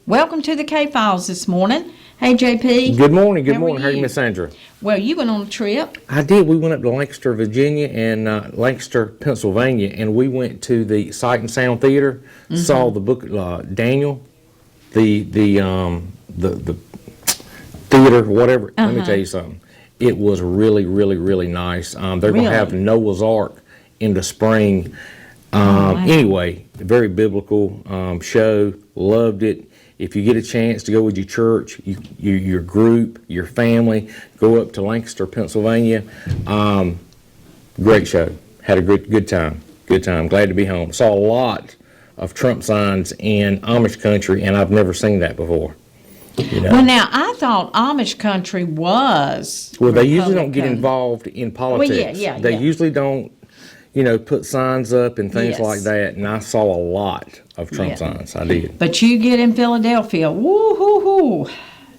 Welcome to the K-Files this morning. Hey, JP. Good morning. Good How morning. are How are you, you? Miss Sandra? Well, you went on a trip. I did. We went up to Lancaster, Virginia, and Lancaster, Pennsylvania, and we went to the Sight and Sound Theater. Saw the book Daniel, the theater, whatever. Let me tell you something. It was really, really, really nice. They're going to have Noah's Ark in the spring. Anyway, very biblical show. Loved it. If you get a chance to go with your church, your group, your family, go up to Lancaster, Pennsylvania. Great show. Had a good time. Good time. Glad to be home. Saw a lot of Trump signs in Amish country, and I've never seen that before. You know? Well, now, I thought Amish country was Well, they usually don't get Republican. involved in politics. They usually don't, put signs up and things like that, and I saw a lot of Trump signs. I did. But you get in Philadelphia, woo-hoo-hoo,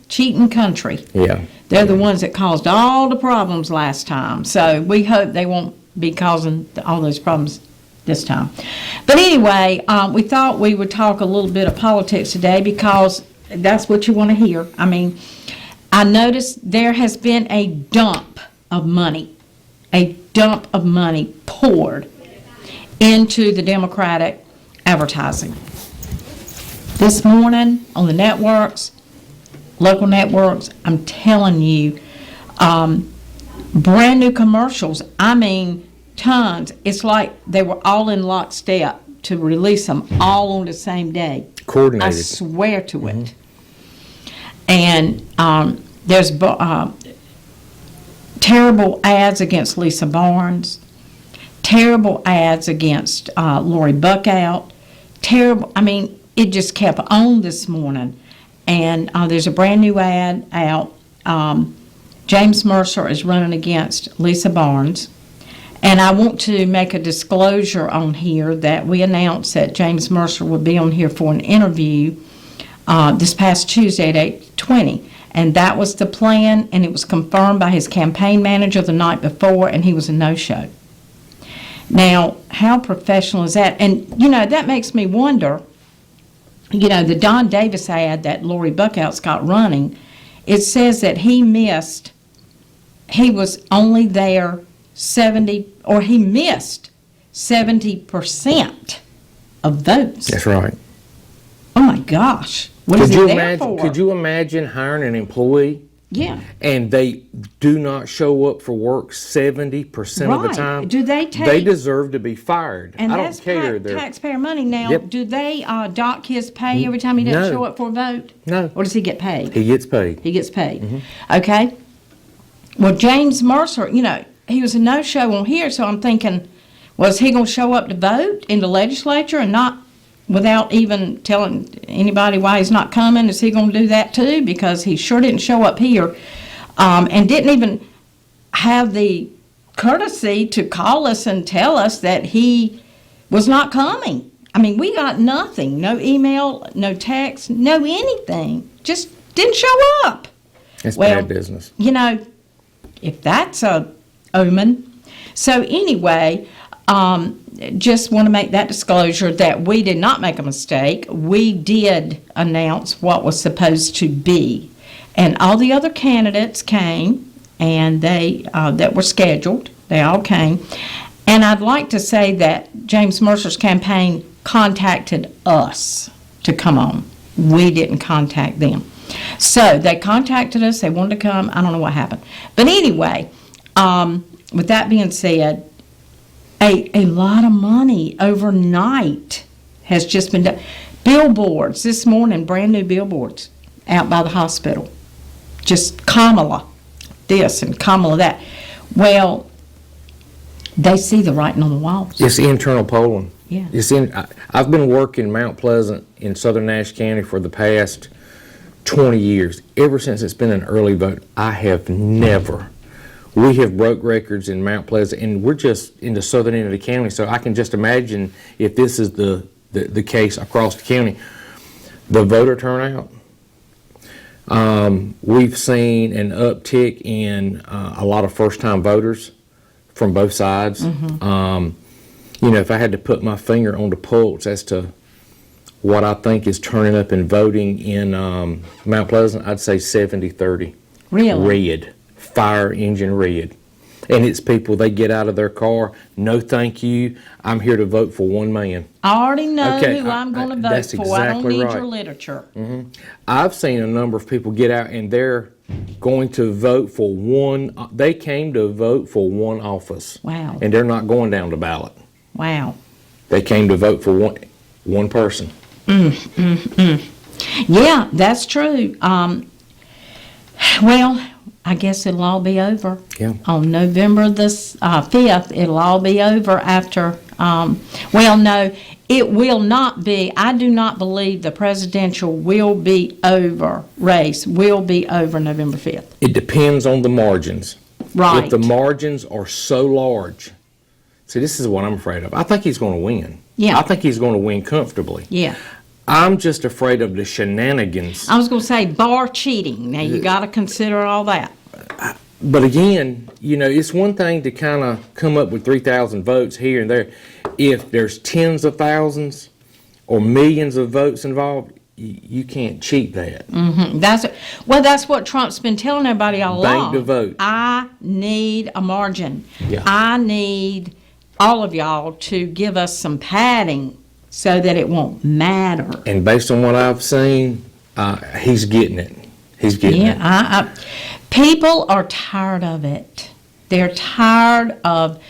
cheating country. Yeah. They're the ones that caused all the problems last time. So we hope they won't be causing all those problems this time. But anyway, we thought we would talk a little bit of politics today because that's what you want to hear. I mean, I noticed there has been a dump of money poured into the Democratic advertising. This morning on the networks, local networks, I'm telling you, brand new commercials. I mean, tons. It's like they were all in lockstep to release them all on the same day. Coordinated. I swear to it. And there's terrible ads against Lisa Barnes, terrible ads against Lori Buckout, terrible. I mean, it just kept on this morning. And there's a brand new ad out. James Mercer is running against Lisa Barnes. And I want to make a disclosure on here that we announced that James Mercer would be on here for an interview this past Tuesday at 8:20. And that was the plan, and it was confirmed by his campaign manager the night before, and he was a no-show. Now, how professional is that? And, that makes me wonder, the Don Davis ad that Lori Buckout's got running, it says that he was only there he missed 70% of votes. That's right. Oh, my gosh. What is he there for? Could you imagine hiring an employee? Yeah. And they do not show up for work 70% of the time? Do they take... They deserve to be fired. And I that's don't care. Taxpayer money. Now, do they dock his pay every time he doesn't show up for a vote? No. Or does he get paid? He gets paid. He gets paid. Okay. Well, James Mercer, he was a no-show on here, so I'm thinking, was he going to show up to vote in the legislature and not... without even telling anybody why he's not coming? Is he going to do that too? Because he sure didn't show up here and didn't even have the courtesy to call us and tell us that he was not coming. I mean, we got nothing. No email, no text, no anything. Just didn't show up. It's bad business. If that's a omen. So anyway... just want to make that disclosure that we did not make a mistake. We did announce what was supposed to be. And all the other candidates came, and they that were scheduled. They all came. And I'd like to say that James Mercer's campaign contacted us to come on. We didn't contact them. So they contacted us. They wanted to come. I don't know what happened. But anyway, with that being said, a lot of money overnight has just been done. Billboards this morning, brand new billboards out by the hospital. Just Kamala this and Kamala that. Well, they see the writing on the walls. It's internal polling. Yeah. I've been working Mount Pleasant in southern Nash County for the past 20 years. Ever since it's been an early vote, I have never... We have broke records in Mount Pleasant, and we're just in the southern end of the county, so I can just imagine if this is the case across the county. The voter turnout, we've seen an uptick in a lot of first-time voters from both sides. If I had to put my finger on the pulse as to what I think is turning up and voting in Mount Pleasant, I'd say 70-30. Really? Red. Fire engine red. And it's people, they get out of their car, no thank you, I'm here to vote for one man. I already know Okay, who I'm going to vote that's for. I don't exactly need right. your literature. I've seen a number of people get out and they're going to vote for they came to vote for one office. Wow. And they're not going down the ballot. Wow. They came to vote for one person. Yeah, that's true. Well, I guess it'll all be over. Yeah. On November the 5th, it'll all be over after, well, no, it will not be. I do not believe the presidential race will be over November 5th. It depends on the margins. Right. If the margins are so large, see, this is what I'm afraid of. I think he's going to win. Yeah. I think he's going to win comfortably. Yeah. I'm just afraid of the shenanigans. I was going to say bar cheating. Now, you got to consider all that. But again, it's one thing to kind of come up with 3,000 votes here and there. If there's tens of thousands or millions of votes involved, you can't cheat that. That's what Trump's been telling everybody all along. Bank the vote. I need a margin. Yeah. I need all of y'all to give us some padding so that it won't matter. And based on what I've seen, he's getting it. He's getting it. People are tired of it. They're tired of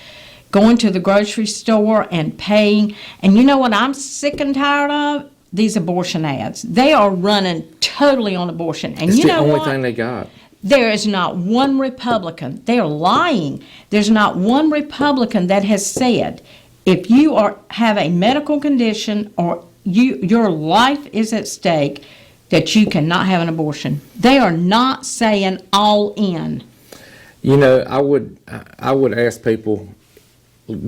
going to the grocery store and paying. And you know what I'm sick and tired of? These abortion ads. They are running totally on abortion. And It's you the know only what? thing they got. There is not one Republican. They are lying. There's not one Republican that has said, if you have a medical condition or your life is at stake, that you cannot have an abortion. They are not saying all in. I would ask people,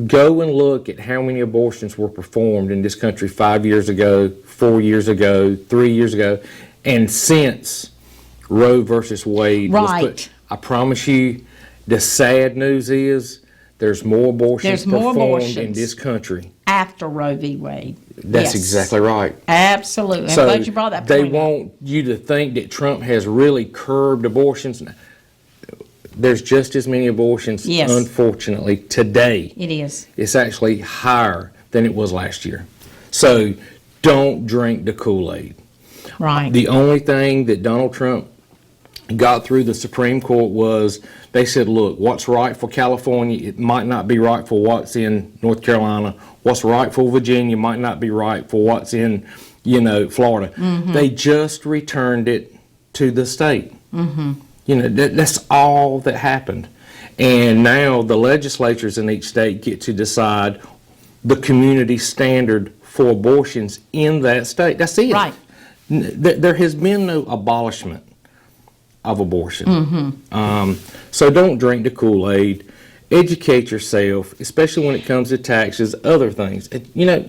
go and look at how many abortions were performed in this country 5 years ago, 4 years ago, 3 years ago, and since Roe versus Wade was Right. I promise you, the sad news is there's more abortions performed in this country. After Roe v. Wade. That's Yes. exactly right. Absolutely. I'm So glad you brought that they point up. want you to think that Trump has really curbed abortions. There's just as many abortions, Yes. unfortunately, today. It is. It's actually higher than it was last year. So don't drink the Kool-Aid. Right. The only thing that Donald Trump got through the Supreme Court was they said, look, what's right for California, it might not be right for what's in North Carolina. What's right for Virginia might not be right for what's in, Florida. They just returned it to the state. That's all that happened. And now the legislatures in each state get to decide the community standard for abortions in that state. That's it. Right. There has been no abolishment of abortion. So don't drink the Kool-Aid. Educate yourself, especially when it comes to taxes, other things.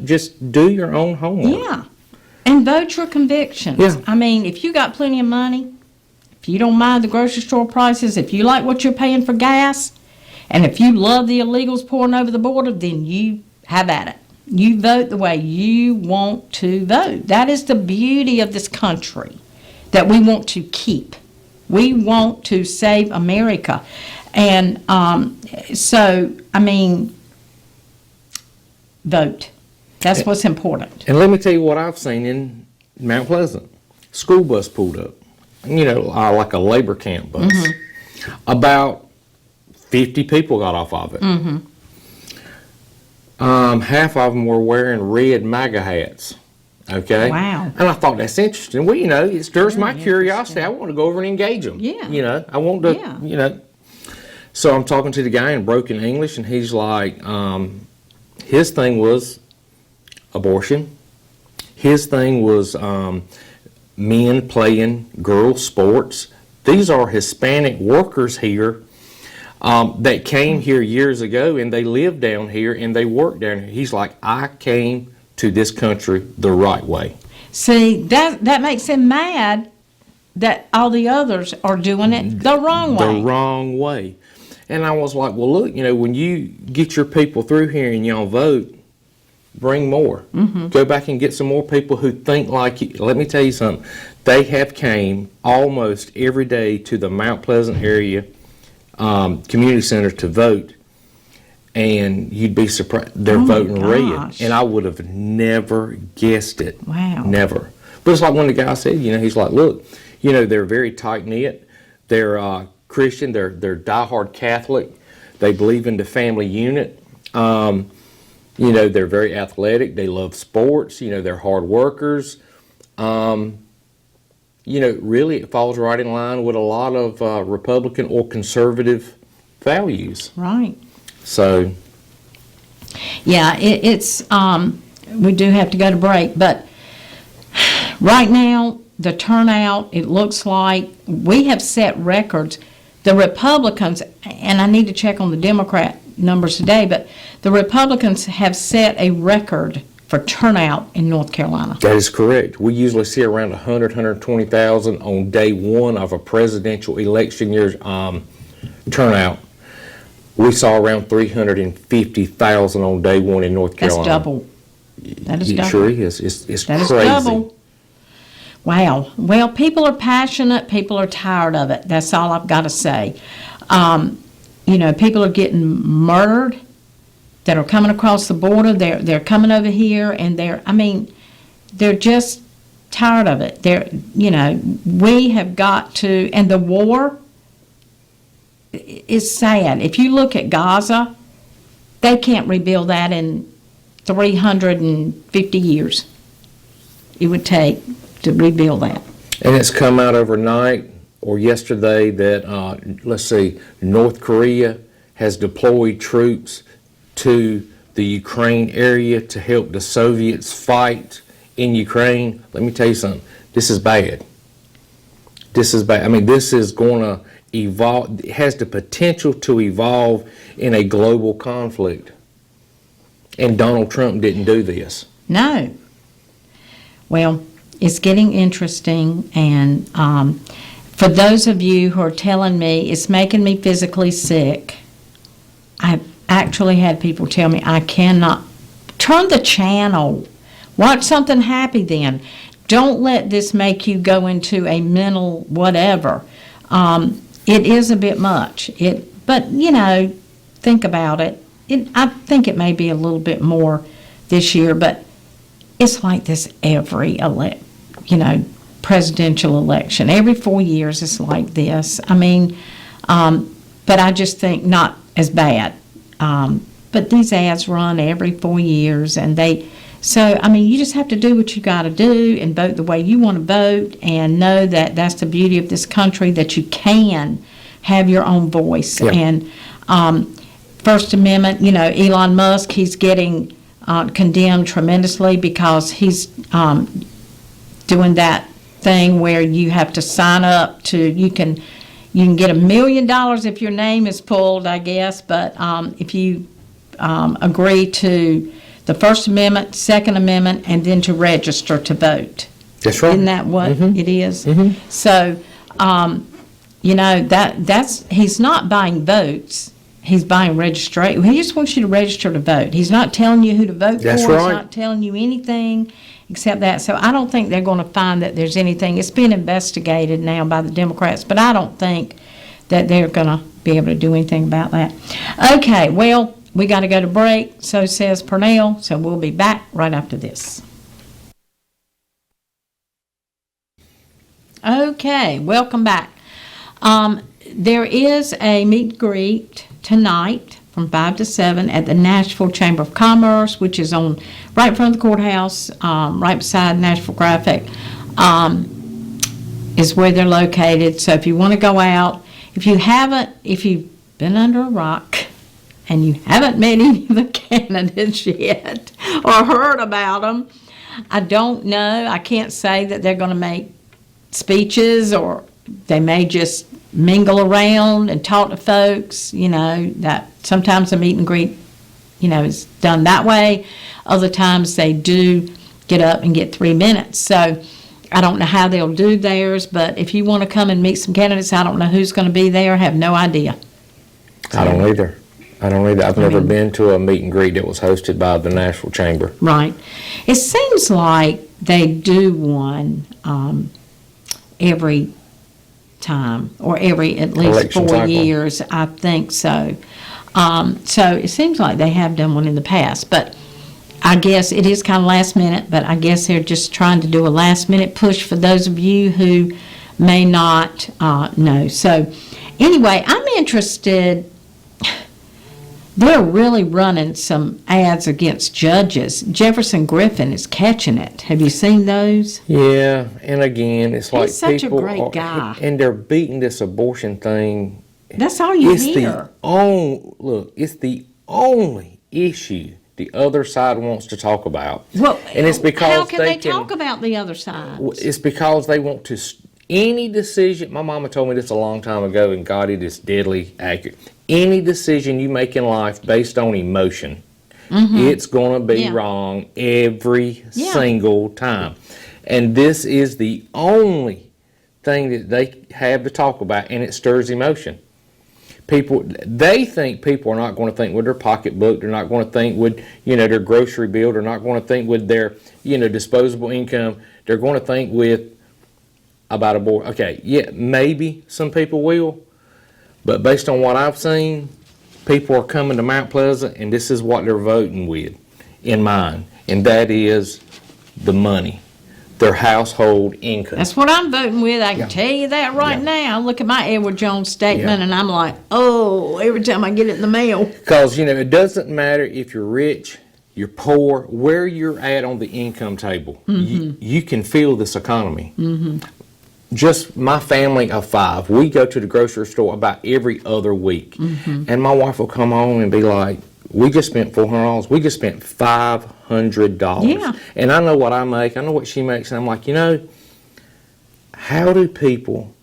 Just do your own homework. Yeah. And vote your convictions. Yeah. I mean, if you got plenty of money, if you don't mind the grocery store prices, if you like what you're paying for gas, and if you love the illegals pouring over the border, then you have at it. You vote the way you want to vote. That is the beauty of this country that we want to keep. We want to save America. And vote. That's what's important. And let me tell you what I've seen in Mount Pleasant. School bus pulled up, like a labor camp bus. About 50 people got off of it. Half of them were wearing red MAGA hats. Okay. Wow. And I thought that's interesting. Well, it stirs my curiosity. I want to go over and engage them. Yeah. I want to, So I'm talking to the guy in broken English, and he's like, his thing was abortion. His thing was men playing girls' sports. These are Hispanic workers here that came here years ago, and they live down here, and they work down here. He's like, I came to this country the right way. See, that makes him mad that all the others are doing it the wrong way. The wrong way. And I was like, well, look, when you get your people through here and y'all vote, bring more. Go back and get some more people who think like you. Let me tell you something. They have came almost every day to the Mount Pleasant area community center to vote, and you'd be surprised. They're voting red, and I would have never guessed it. Wow. Never. But it's like one of the guys said, he's like, look, they're very tight-knit. They're Christian. They're diehard Catholic. They believe in the family unit. They're very athletic. They love sports. They're hard workers. Really it falls right in line with a lot of Republican or conservative values. Right. So. Yeah, it's we do have to go to break, but right now the turnout, it looks like we have set records. The Republicans, and I need to check on the Democrat numbers today, but the Republicans have set a record for turnout in North Carolina. That is correct. We usually see around 120,000 on day one of a presidential election year's turnout. We saw around 350,000 on day one in North Carolina. That's double. That is double. It sure is. It's that crazy. Is double. Wow. Well, people are passionate. People are tired of it. That's all I've got to say. People are getting murdered that are coming across the border. They're coming over here, and they're just tired of it. We have got to, and the war is sad. If you look at Gaza, they can't rebuild that in 350 years. It would take to rebuild that. And it's come out overnight or yesterday that, North Korea has deployed troops to the Ukraine area to help the Soviets fight in Ukraine. Let me tell you something. This is bad. This is bad. This is going to evolve. It has the potential to evolve in a global conflict. And Donald Trump didn't do this. No. Well, it's getting interesting, and for those of you who are telling me it's making me physically sick, I've actually had people tell me I cannot turn the channel, watch something happy then. Don't let this make you go into a mental whatever. It is a bit much. But think about it. I think it may be a little bit more this year, but it's like this every presidential election. Every 4 years it's like this. But I just think not as bad. But these ads run every 4 years, and you just have to do what you got to do and vote the way you want to vote, and know that that's the beauty of this country, that you can have your own voice. Yeah. And First Amendment, Elon Musk, he's getting condemned tremendously because he's doing that thing where you have to sign up to, you can get $1 million if your name is pulled, I guess, but if you agree to the First Amendment, Second Amendment, and then to register to vote. That's right. Isn't that what it is? Mm-hmm. So, that's he's not buying votes. He's buying registration. He just wants you to register to vote. He's not telling you who to vote for. That's right. He's not telling you anything except that. So I don't think they're going to find that there's anything. It's being investigated now by the Democrats, but I don't think that they're going to be able to do anything about that. Okay, well, we got to go to break, so says Pernell, so we'll be back right after this. Okay, welcome back. There is a meet and greet tonight from 5 to 7 at the Nashville Chamber of Commerce, which is on right in front of the courthouse, right beside Nashville Graphic, is where they're located. So if you want to go out, if you've been under a rock and you haven't met any of the candidates yet or heard about them, I don't know. I can't say that they're going to make speeches, or they may just mingle around and talk to folks, that sometimes a meet and greet, is done that way. Other times they do get up and get 3 minutes. So I don't know how they'll do theirs, but if you want to come and meet some candidates, I don't know who's going to be there. I have no idea. I don't either. I don't either. I've never been to a meet and greet that was hosted by the Nashville Chamber. Right. It seems like they do one every time, or every at least Election 4 cycle. years. I think so. So it seems like they have done one in the past, but I guess it is kind of last minute, but I guess they're just trying to do a last minute push for those of you who may not know. So anyway, I'm interested. They're really running some ads against judges. Jefferson Griffin is catching it. Have you seen those? Yeah, and again, it's like He's such a people great are, guy. and they're beating this abortion thing. That's all you It's hear. it's the only issue the other side wants to talk about. Well, and it's because how can they talk about the other side? It's because they want to. Any decision, my mama told me this a long time ago, and God, it is deadly accurate. Any decision you make in life based on emotion, it's going to be wrong every single time. And this is the only thing that they have to talk about, and it stirs emotion. They think people are not going to think with their pocketbook. They're not going to think with, their grocery bill. They're not going to think with their, disposable income. They're going to think about abortion. Okay, yeah, maybe some people will, but based on what I've seen, people are coming to Mount Pleasant, and this is what they're voting with in mind, and that is the money, their household income. That's what I'm voting with. I can tell you that right now. I look at my Edward Jones statement, and I'm like, oh, every time I get it in the mail. Because, it doesn't matter if you're rich, you're poor, where you're at on the income table. You can feel this economy. Just my family of 5, we go to the grocery store about every other week. And my wife will come home and be like, we just spent $400. We just spent $500. Yeah. And I know what I make. I know what she makes. And I'm like, how do people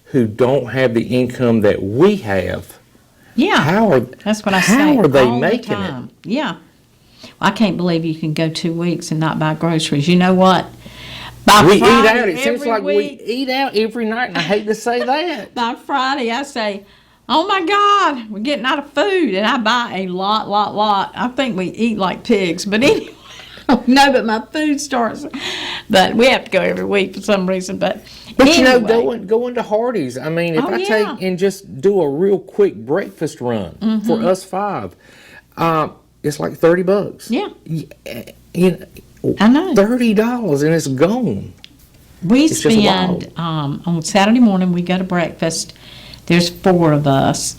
who don't have the income that we have, That's what I say how are they all making the time. Yeah. I can't believe you can go 2 weeks and not buy groceries. You know what? We eat out. It seems like we eat out every night, and I hate to say that. By Friday, I say, oh my God, we're getting out of food. And I buy a lot. I think we eat like pigs. But anyway, no, but my food starts. But we have to go every week for some reason. But anyway. Going to Hardee's. I mean, if I take and just do a real quick breakfast run for us 5, it's like $30. Yeah. I know. $30 and it's gone. We spend, on Saturday morning, we go to breakfast. There's 4 of us,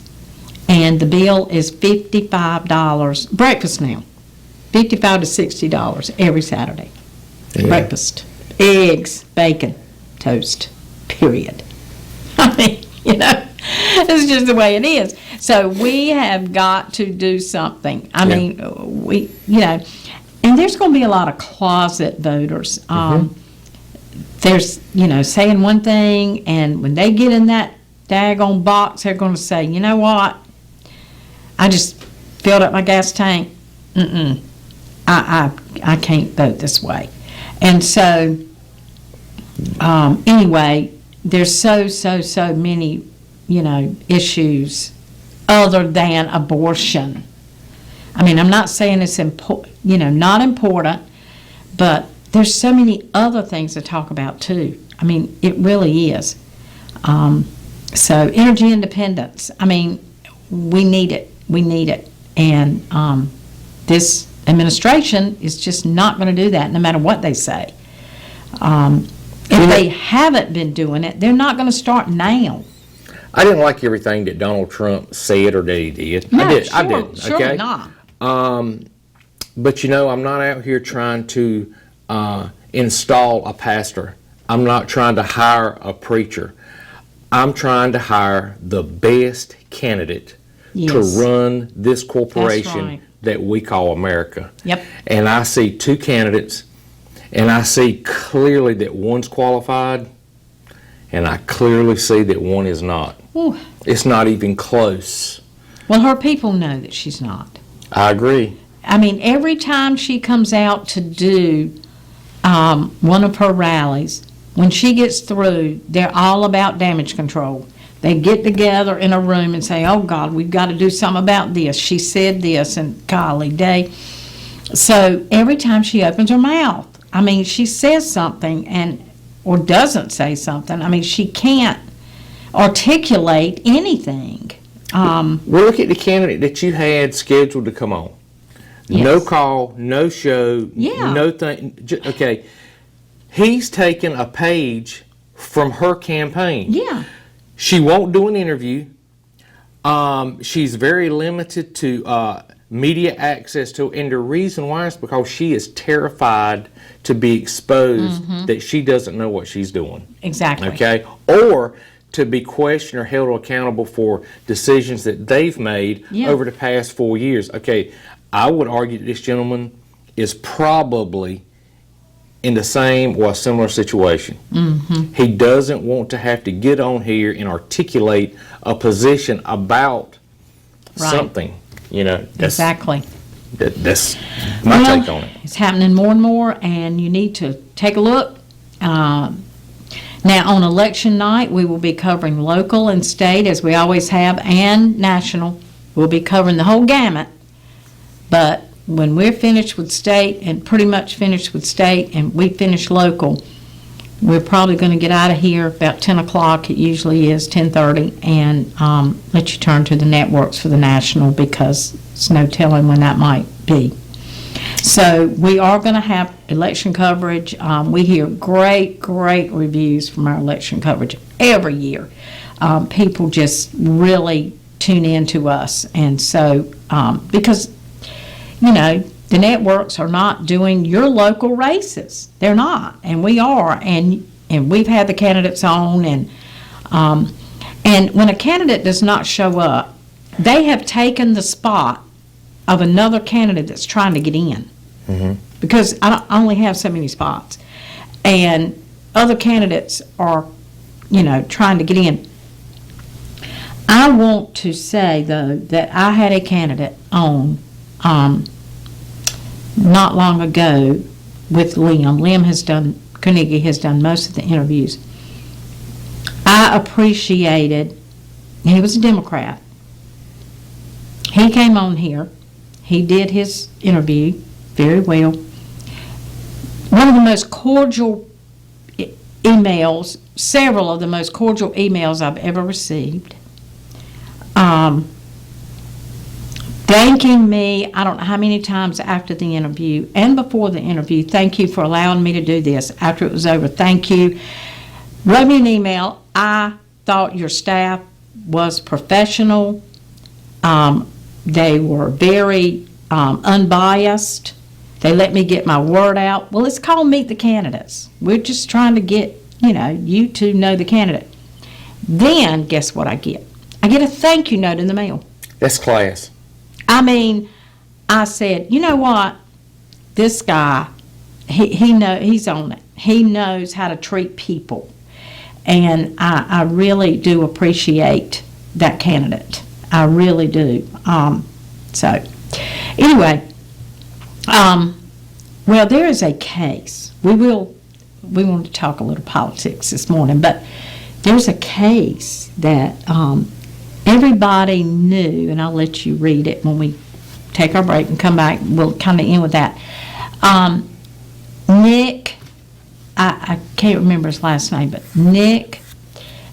and the bill is $55. Breakfast now, $55 to $60 every Saturday. Yeah. Breakfast, eggs, bacon, toast, period. I mean, it's just the way it is. So we have got to do something. I mean, and there's going to be a lot of closet voters. There's, saying one thing, and when they get in that daggone box, they're going to say, you know what? I just filled up my gas tank. I can't vote this way. And so, anyway, there's so many, issues other than abortion. I mean, I'm not saying it's not important, but there's so many other things to talk about too. I mean, it really is. So energy independence. I mean, we need it. And this administration is just not going to do that, no matter what they say. If they haven't been doing it, they're not going to start now. I didn't like everything that Donald Trump said or that he did. No, I didn't. Surely Okay? not. But I'm not out here trying to install a pastor. I'm not trying to hire a preacher. I'm trying to hire the best candidate to run this corporation that we call America. Yep. And I see 2 candidates, and I see clearly that one's qualified, and I clearly see that one is not. Ooh. It's not even close. Well, her people know that she's not. I agree. I mean, every time she comes out to do one of her rallies, when she gets through, they're all about damage control. They get together in a room and say, oh, God, we've got to do something about this. She said this, and golly day. So every time she opens her mouth, I mean, she says something or doesn't say something. I mean, she can't articulate anything. Well, look at the candidate that you had scheduled to come on. Yes. No call, no show, Yeah. no thing. Okay, he's taken a page from her campaign. Yeah. She won't do an interview. She's very limited to media access to, and the reason why is because she is terrified to be exposed that she doesn't know what she's doing. Exactly. Okay, or to be questioned or held accountable for decisions that they've made over the past 4 years. Okay, I would argue that this gentleman is probably in the same or a similar situation. He doesn't want to have to get on here and articulate a position about something. You know, Exactly. That's my take on it. It's happening more and more, and you need to take a look. Now, on election night, we will be covering local and state, as we always have, and national. We'll be covering the whole gamut. But when we're finished with state, and pretty much finished with state, and we finish local, we're probably going to get out of here about 10 o'clock. It usually is 10:30, and let you turn to the networks for the national, because it's no telling when that might be. So we are going to have election coverage. We hear great reviews from our election coverage every year. People just really tune in to us. And so, because, you know, the networks are not doing your local races. They're not, and we are. And we've had the candidates on. And when a candidate does not show up, they have taken the spot of another candidate that's trying to get in. Because I only have so many spots. And other candidates are, you know, trying to get in. I want to say, though, that I had a candidate on not long ago with Liam. Carnegie has done most of the interviews. I appreciated, he was a Democrat. He came on here. He did his interview very well. One of the most cordial emails, several of the most cordial emails I've ever received. Thanking me, I don't know how many times after the interview and before the interview. Thank you for allowing me to do this. After it was over, thank you. Wrote me an email. I thought your staff was professional. They were very unbiased. They let me get my word out. Well, it's called Meet the Candidates. We're just trying to get, you to know the candidate. Then, guess what I get? I get a thank you note in the mail. That's class. I mean, I said, you know what? This guy, he's on it. He knows how to treat people. And I really do appreciate that candidate. I really do. So, anyway, well, there is a case. We want to talk a little politics this morning, but there's a case that everybody knew, and I'll let you read it when we take our break and come back. We'll kind of end with that. Nick, I can't remember his last name, but Nick,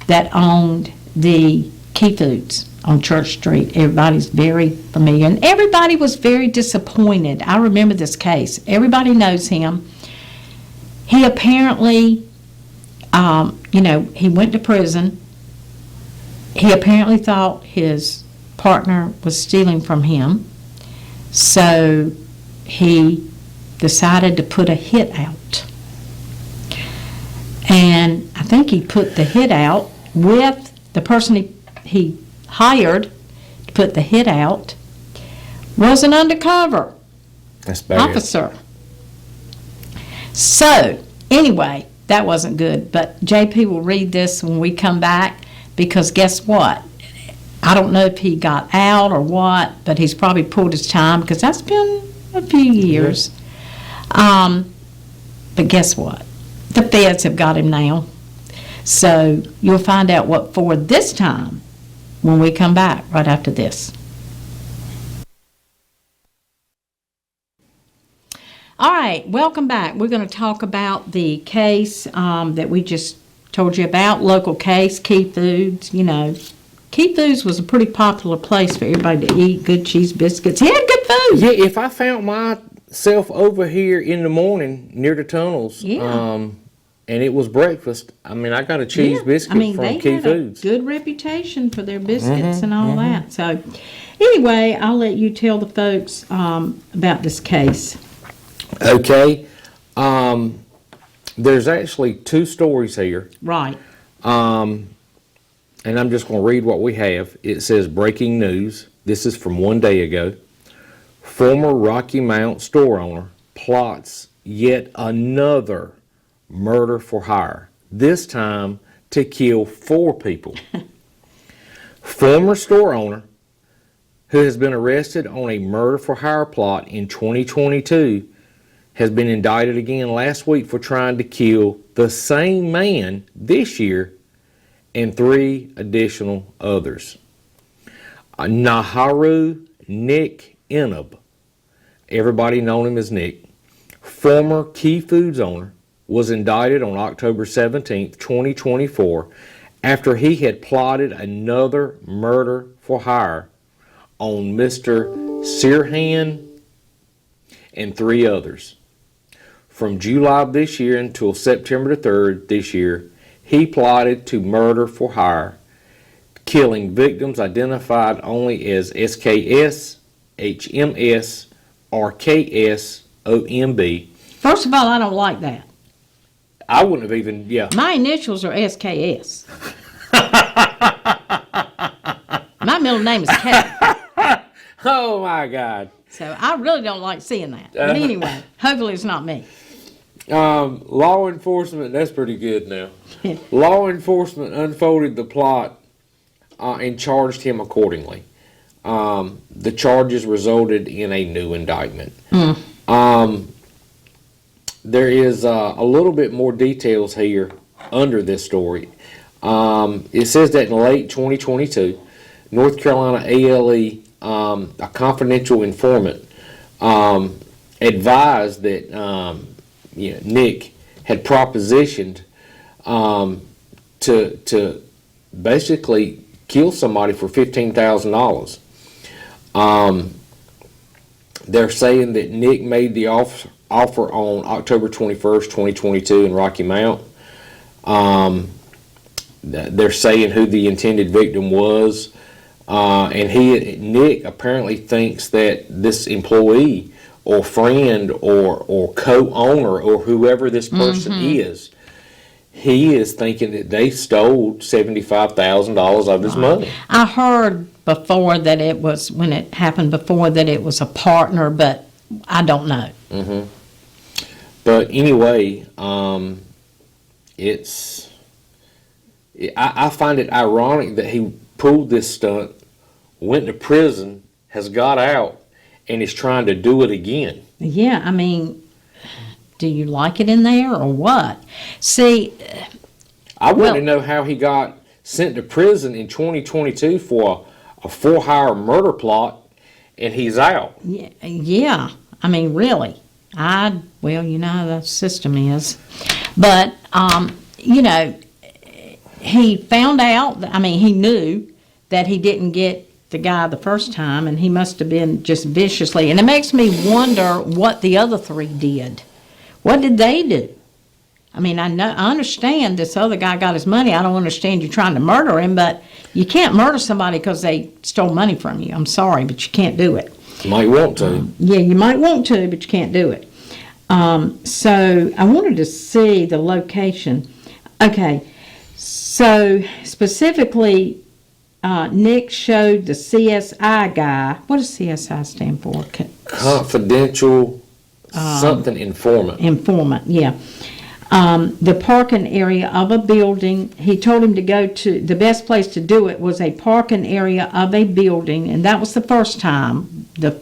that owned the Key Foods on Church Street. Everybody's very familiar, and everybody was very disappointed. I remember this case. Everybody knows him. He apparently, he went to prison. He apparently thought his partner was stealing from him, so he decided to put a hit out. And I think he put the hit out with the person he hired to put the hit out was an undercover officer. So, anyway, that wasn't good. But JP will read this when we come back, because guess what? I don't know if he got out or what, but he's probably pulled his time, because that's been a few years. But guess what? The feds have got him now. So you'll find out what for this time when we come back right after this. All right, welcome back. We're going to talk about the case that we just told you about, local case, Key Foods. You know, Key Foods was a pretty popular place for everybody to eat good cheese biscuits. He had good food. Yeah, if I found myself over here in the morning near the tunnels, and it was breakfast, I mean, I got a cheese biscuit from Key Foods. They had a good reputation for their biscuits and all that. So anyway, I'll let you tell the folks about this case. Okay. There's actually two stories here. Right. And I'm just going to read what we have. It says, breaking news. This is from one day ago. Former Rocky Mount store owner plots yet another murder for hire, this time to kill 4 people. Former store owner who has been arrested on a murder for hire plot in 2022 has been indicted again last week for trying to kill the same man this year and 3 additional others. Naharu Nick Inab, everybody known him as Nick, former Key Foods owner, was indicted on October 17, 2024, after he had plotted another murder for hire on Mr. Sirhan and 3 others. From July of this year until September the 3rd this year, he plotted to murder for hire, killing victims identified only as SKS, HMS, RKS, OMB. First of all, I don't like that. I wouldn't have even, My initials are SKS. My middle name is Kate. Oh my God. So I really don't like seeing that. But anyway, hopefully it's not me. Law enforcement, that's pretty good now. Law enforcement unfolded the plot and charged him accordingly. The charges resulted in a new indictment. There is a little bit more details here under this story. It says that in late 2022, North Carolina ALE, a confidential informant, advised that Nick had propositioned to basically kill somebody for $15,000. They're saying that Nick made the offer on October 21st, 2022 in Rocky Mount. They're saying who the intended victim was. And Nick apparently thinks that this employee or friend or co-owner or whoever this person is, he is thinking that they stole $75,000 of his money. I heard before that it was, when it happened before, that it was a partner, but I don't know. But anyway, I find it ironic that he pulled this stunt, went to prison, has got out, and is trying to do it again. Yeah, I mean, do you like it in there or what? See, I want to know how he got sent to prison in 2022 for a for-hire murder plot, and he's out. Yeah, I mean, really. Well, you know how the system is. But, he found out, he knew that he didn't get the guy the first time, and he must have been just viciously. And it makes me wonder what the other 3 did. What did they do? I understand this other guy got his money. I don't understand you trying to murder him, but you can't murder somebody because they stole money from you. I'm sorry, but you can't do it. You might want to. You might want to, but you can't do it. So I wanted to see the location. Okay, so specifically, Nick showed the CSI guy. What does CSI stand for? Confidential something informant. Informant, yeah. The parking area of a building. He told him to go to, the best place to do it was a parking area of a building, and that was the first time, the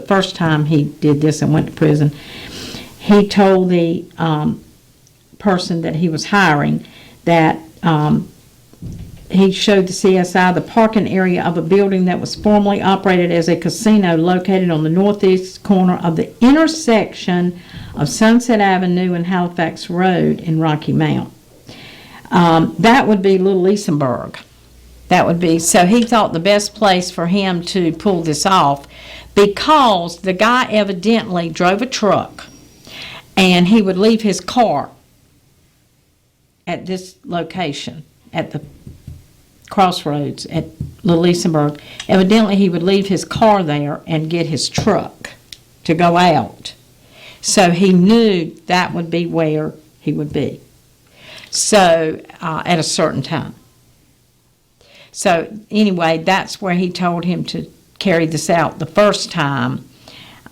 first time he did this and went to prison. He told the person that he was hiring that he showed the CSI the parking area of a building that was formerly operated as a casino located on the northeast corner of the intersection of Sunset Avenue and Halifax Road in Rocky Mount. That would be Little Leesenburg. That would be, so he thought the best place for him to pull this off, because the guy evidently drove a truck and he would leave his car at this location, at the crossroads at Little Leesenburg. Evidently, he would leave his car there and get his truck to go out. So he knew that would be where he would be. So, at a certain time. So, anyway, that's where he told him to carry this out the first time.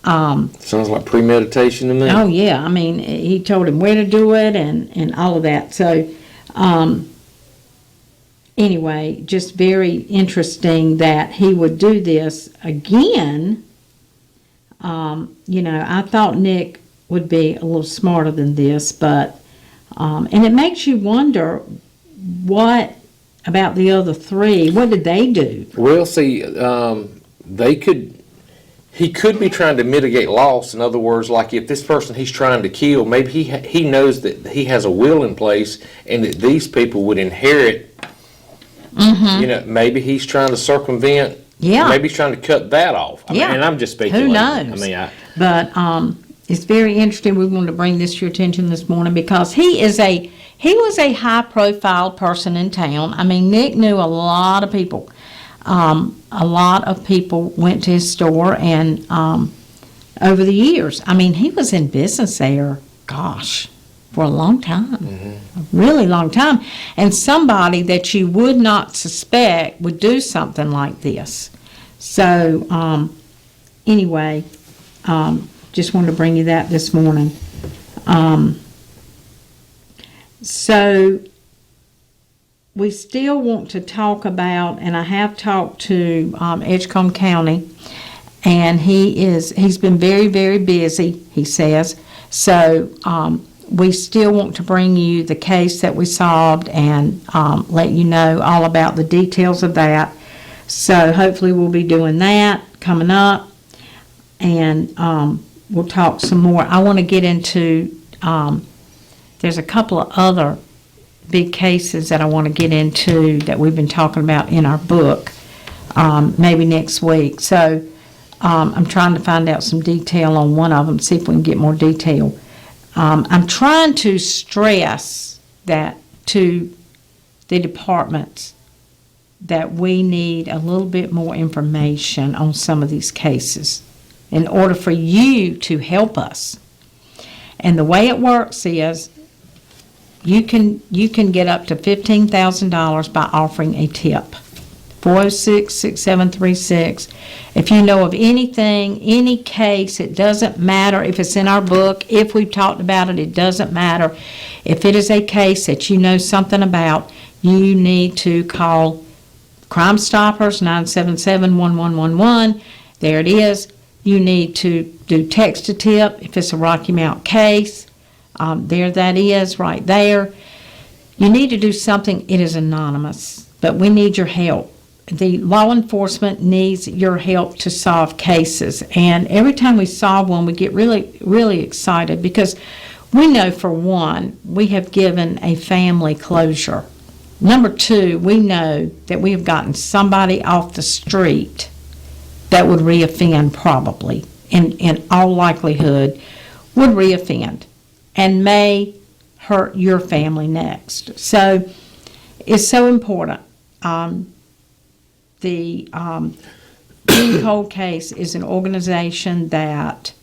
Sounds like premeditation to me. Oh, yeah. I mean, he told him where to do it and all of that. So, anyway, just very interesting that he would do this again. I thought Nick would be a little smarter than this, but, and it makes you wonder what about the other three. What did they do? Well, see, he could be trying to mitigate loss. In other words, like if this person he's trying to kill, maybe he knows that he has a will in place and that these people would inherit. Mm-hmm. Maybe he's trying to circumvent. Yeah. Maybe he's trying to cut that off. I mean, and I'm just speculating. Who knows? But it's very interesting. We wanted to bring this to your attention this morning because he was a high-profile person in town. I mean, Nick knew a lot of people. A lot of people went to his store, and over the years, I mean, he was in business there, for a long time, a really long time. And somebody that you would not suspect would do something like this. So, anyway, just wanted to bring you that this morning. So, we still want to talk about, and I have talked to Edgecombe County, and he's been very, very busy, he says. So we still want to bring you the case that we solved and let you know all about the details of that. So hopefully we'll be doing that coming up, and we'll talk some more. I want to get into, there's a couple of other big cases that I want to get into that we've been talking about in our book, maybe next week. So I'm trying to find out some detail on one of them, see if we can get more detail. I'm trying to stress that to the departments that we need a little bit more information on some of these cases in order for you to help us. And the way it works is you can get up to $15,000 by offering a tip. 406-6736. If you know of anything, any case, it doesn't matter if it's in our book, if we've talked about it, it doesn't matter. If it is a case that you know something about, you need to call Crime Stoppers, 977-1111. There it is. You need to do text to tip if it's a Rocky Mount case. There that is, right there. You need to do something. It is anonymous, but we need your help. The law enforcement needs your help to solve cases, and every time we solve one, we get really, really excited because we know, for one, we have given a family closure. Number two, we know that we have gotten somebody off the street that would reoffend, probably, in all likelihood, would reoffend and may hurt your family next. So it's so important. The Being Cold Case is an organization that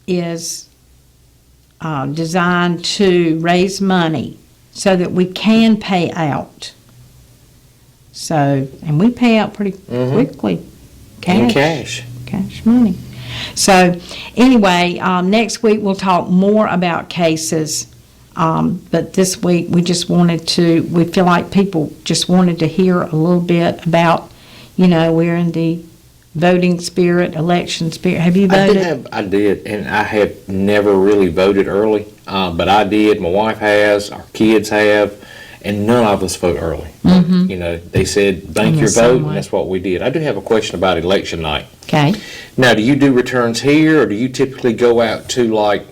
is designed to raise money so that we can pay out. So, and we pay out pretty quickly. Cash money. So, anyway, next week we'll talk more about cases. But this week we feel like people just wanted to hear a little bit about, we're in the voting spirit, election spirit. Have you voted? I did, and I had never really voted early, but I did. My wife has, our kids have, and none of us vote early. You know, they said, bank I'm the your same vote, way. and that's what we did. I do have a question about election night. Okay. Now, do you do returns here, or do you typically go out to, like,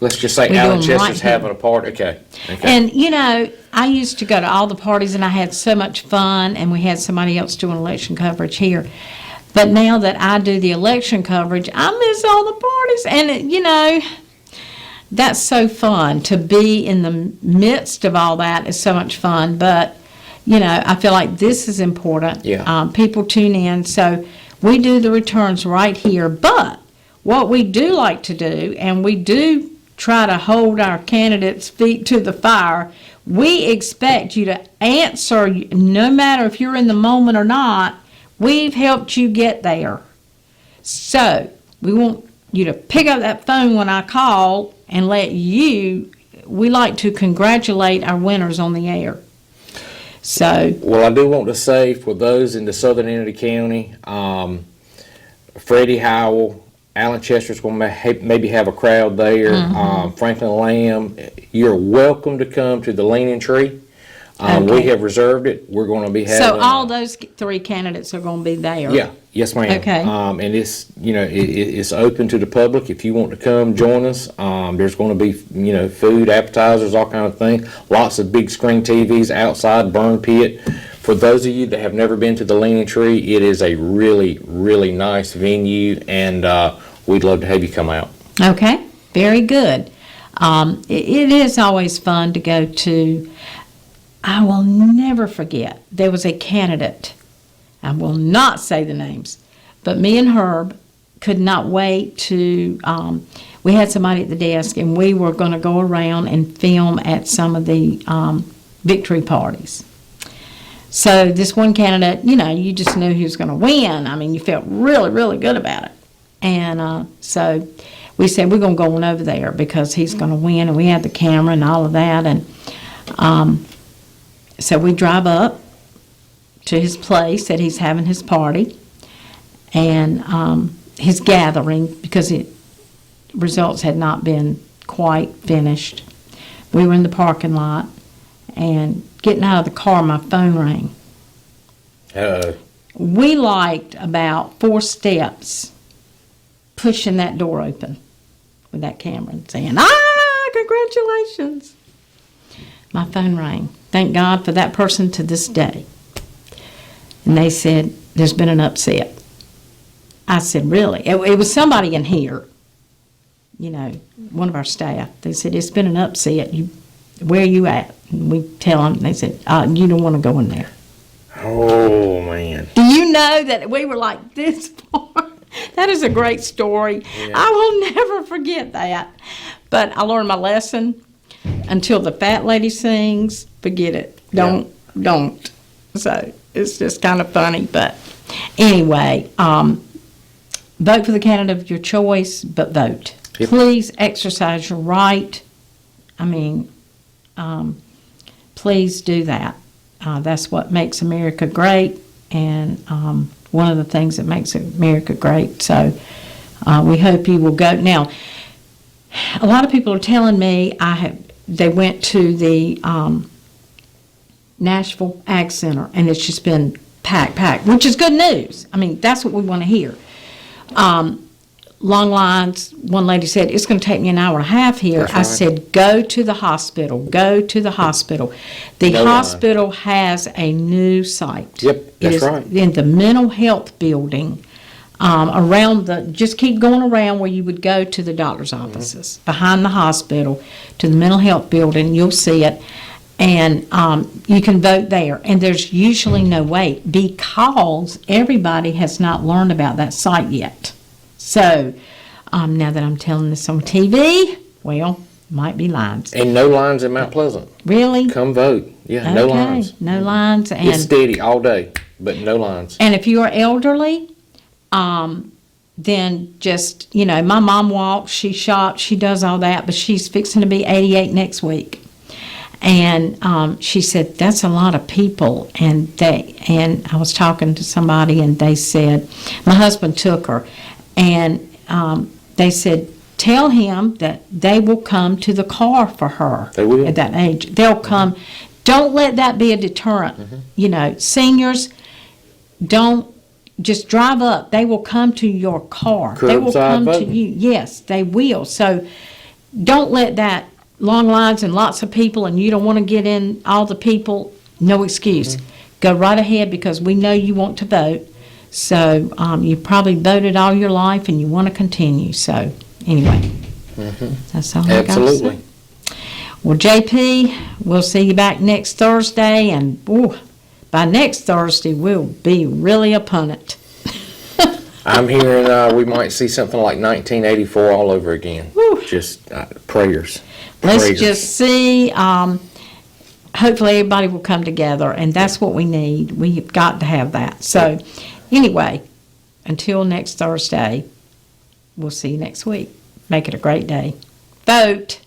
let's just say We do Alan them Chester's right here. having a party? Okay. And, you know, I used to go to all the parties, and I had so much fun, and we had somebody else doing election coverage here. But now that I do the election coverage, I miss all the parties. And, you know, that's so fun. To be in the midst of all that is so much fun. But, you know, I feel like this is important. Yeah. People tune in. So we do the returns right here. But what we do like to do, and we do try to hold our candidates' feet to the fire, we expect you to answer, no matter if you're in the moment or not. We've helped you get there. So we want you to pick up that phone when I call and we like to congratulate our winners on the air. So. Well, I do want to say, for those in the southern end of the county, Freddie Howell, Alan Chester's going to maybe have a crowd there. Franklin Lamb, you're welcome to come to the Leaning Tree. Okay. We have reserved it. We're going to be having. So all those three candidates are going to be there? Yeah. Yes, ma'am. Okay. And it's, you know, it's open to the public. If you want to come join us, there's going to be, you know, food, appetizers, all kind of things. Lots of big screen TVs outside, burn pit. For those of you that have never been to the Leaning Tree, it is a really, really nice venue, and we'd love to have you come out. Okay. Very good. It is always fun to go to. I will never forget, there was a candidate, I will not say the names, but me and Herb could not wait to, we had somebody at the desk, and we were going to go around and film at some of the victory parties. So this one candidate, you know, you just knew he was going to win. I mean, you felt really, really good about it. And so we said, we're going to go on over there because he's going to win, and we had the camera and all of that. And so we drive up to his place that he's having his party and his gathering, because results had not been quite finished. We were in the parking lot, and getting out of the car, my phone rang. We liked about 4 steps pushing that door open with that camera and saying, congratulations. My phone rang. Thank God for that person to this day. And they said, there's been an upset. I said, really? It was somebody in here, you know, one of our staff. They said, it's been an upset. Where are you at? And we tell them, they said, you don't want to go in there. Oh, man. Do you know that we were like this far? That is a great story. Yeah. I will never forget that. But I learned my lesson. Until the fat lady sings, forget it. Don't. So it's just kind of funny. But anyway, vote for the candidate of your choice, but vote. Yep. Please exercise your right. I mean, please do that. That's what makes America great, and one of the things that makes America great. So we hope you will go. Now, a lot of people are telling me they went to the Nashville Ag Center, and it's just been packed, which is good news. I mean, that's what we want to hear. Long lines. One lady said, it's going to take me an hour and a half here. That's I right. said, go to the hospital. Go to the hospital. The hospital has a new site. Yep, that's right. In the mental health building. Just keep going around where you would go to the doctor's offices, behind the hospital, to the mental health building. You'll see it, and you can vote there. And there's usually no wait, because everybody has not learned about that site yet. So now that I'm telling this on TV, well, might be lines. And no lines in Mount Pleasant. Really? Come vote. Yeah, Okay. no lines. No lines. And It's steady all day, but no lines. And if you are elderly, then just, you know, my mom walks, she shops, she does all that, but she's fixing to be 88 next week. And she said, that's a lot of people. And I was talking to somebody, and they said, my husband took her, and they said, tell him that they will come to the car for her. They will. At that age. They'll come don't let that be a deterrent. You know, seniors, don't just drive up. They will come to your car. They will Curbside come to voting. you. Yes, they will. So don't let that long lines and lots of people and you don't want to get in all the people, no excuse. Go right ahead because we know you want to vote. So you probably voted all your life and you want to continue. So anyway, that's all I got to say. Absolutely. Well, JP, we'll see you back next Thursday, and by next Thursday, we'll be really upon it. I'm hearing we might see something like 1984 all over again. Whew. Just prayers. Let's Prayers. just see. Hopefully, everybody will come together, and that's what we need. We've got to have that. So, anyway, until next Thursday, we'll see you next week. Make it a great day. Vote.